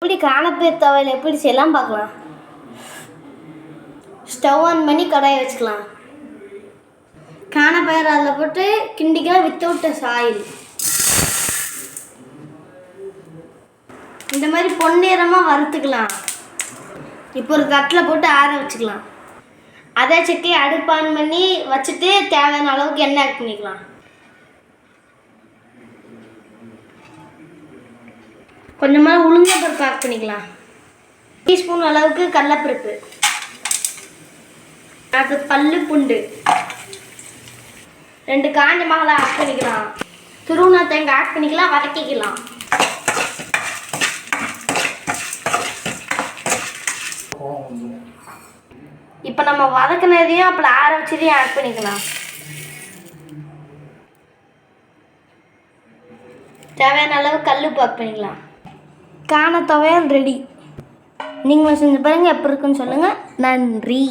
எப்படி காணப்பயிர் துவையல் எப்படி செய்யலாம் பார்க்கலாம். ஸ்டவ் ஆன் பண்ணி கடாயை வச்சுக்கலாம். காணப்பயிர் அதில் போட்டு கிண்டிக்கலாம் வித்தவுட் ஆயில். இந்த மாதிரி பொன்னிறமாக வறுத்துக்கலாம். இப்போ ஒரு தட்டில் போட்டு ஆற வச்சுக்கலாம். அதே சட்டி அடுப்பு ஆன் பண்ணி வச்சுட்டு தேவையான அளவுக்கு எண்ணெய் ஆட் பண்ணிக்கலாம். கொஞ்சமாக உளுந்தம்பருப்பு ஆட் பண்ணிக்கலாம். டீஸ்பூன் அளவுக்கு கடலைப்பருப்பு, அது பல்லு பூண்டு, 2 காஞ்ச மிளகா ஆட் பண்ணிக்கலாம். துருவன தேங்காய் ஆட் பண்ணிக்கலாம். வதக்கிக்கலாம். இப்போ நம்ம வதக்கினதையும் அப்புறம் ஆற வச்சதையும் ஆட் பண்ணிக்கலாம். தேவையான அளவு கல்லுப்பு ஆட் பண்ணிக்கலாம். காண துவையல் ரெடி. நீங்கள் செஞ்சு பாருங்கள், எப்படி இருக்குன்னு சொல்லுங்கள். நன்றி.